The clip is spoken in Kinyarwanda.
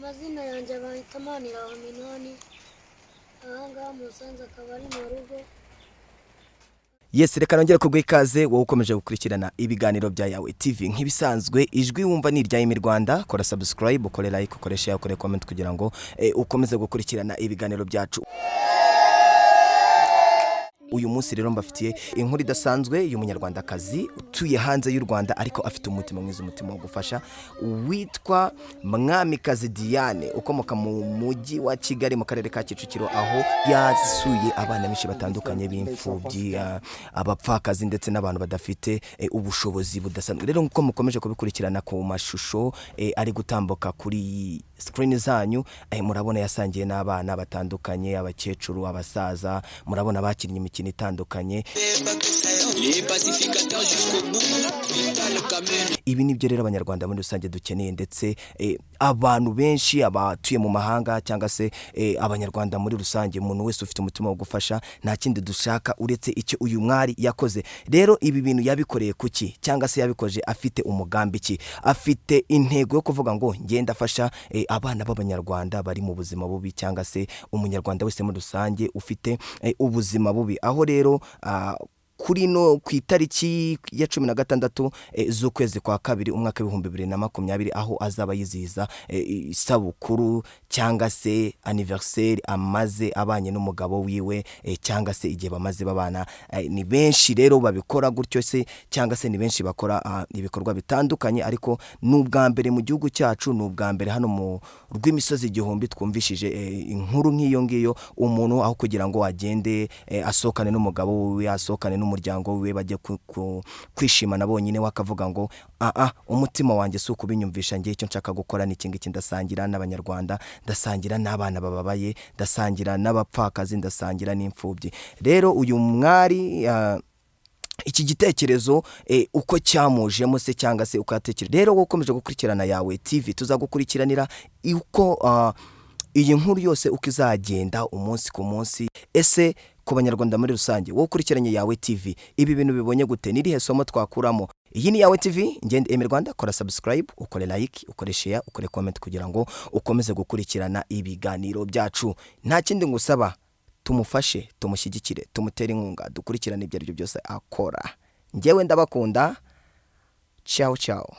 Amazina yanjye bahitamanira Minani, ahangaha Musanze akaba ari mu rugo. Yes, reka nongere kuguha ikaze wowe ukomeje gukurikirana ibiganiro bya Yawe TV nk'ibisanzwe. Ijwi wumva ni irya Rwanda. Kora subscribe, ukore like, ukore share, ukore comment kugira ngo ukomeze gukurikirana ibiganiro byacu. Uyu munsi rero mbafitiye inkuru idasanzwe y'umunyarwandakazi utuye hanze y'u Rwanda ariko afite umutima mwiza, umutima wo gufasha, witwa Mwamikazi Diane, ukomoka mu mujyi wa Kigali mu karere ka Kicukiro, aho yasuye abana benshi batandukanye b'imfubyi, abapfakazi ndetse n'abantu badafite ubushobozi budasanzwe. Rero nkuko mukomeje kubikurikirana ku mashusho ari gutambuka kuri screen zanyu, murabona yasangiye n'abana batandukanye, abakecuru, abasaza, murabona bakinnye imikino itandukanye. Ibi nibyo rero abanyarwanda muri rusange dukeneye, ndetse abantu benshi abatuye mu mahanga cyangwa se abanyarwanda muri rusange, umuntu wese ufite umutima wo gufasha, nta kindi dushaka uretse icyo uyu mwari yakoze. Rero ibi bintu yabikoreye kuki, cyangwa se yabikoje afite umugambi ki? Afite intego yo kuvuga ngo ngenda afasha abana b'abanyarwanda bari mu buzima bubi, cyangwa se umunyarwanda wese muri rusange ufite ubuzima bubi. Aho rero kuri no ku itariki ya 16 z'ukwezi kwa kabiri umwaka 2020, aho azaba yizihiza isabukuru cyangwa se anniversaire amaze abanye n'umugabo wiwe, cyangwa se igihe bamaze babana. Ni benshi rero babikora gutyo se, cyangwa se ni benshi bakora ibikorwa bitandukanye, ariko n'ubwa mbere mu gihugu cyacu, n'ubwa mbere hano mu rw'imisozi igihumbi twumvishije inkuru nk'iyo ngiyo, umuntu aho kugira ngo agende asokane n'umugabo wiwe, asokane n'umuryango wiwe, bajye kwishimana bonyine, wakavuga ngo umutima wanjye si ukubinyumvisha, ngiye icyo nshaka gukora ni iki ndasangira n'abanyarwanda, ndasangira n'abana bababaye, ndasangira n'abapfakazi, ndasangira n'imfubyi. Rero uyu mwari iki gitekerezo uko cyamujemo se, cyangwa se uko yatekereje. Rero ukomeje gukurikirana Yawe TV, tuzagukurikiranira uko iyi nkuru yose uko izagenda umunsi ku munsi. Ese ku banyarwanda muri rusange, wowe ukurikiranye Yawe TV, ibi bintu bibonye gute? Nirihe somo twakuramo? Iyi ni Yawe TV, ngende Rwanda. Kora subscribe, ukore like, ukore share, ukore comment kugira ngo ukomeze gukurikirana ibiganiro byacu. Nta kindi ngusaba, tumufashe, tumushyigikire, tumutere inkunga, dukurikirane ibyo byose akora. Ngewe ndabakunda. Ciao ciao.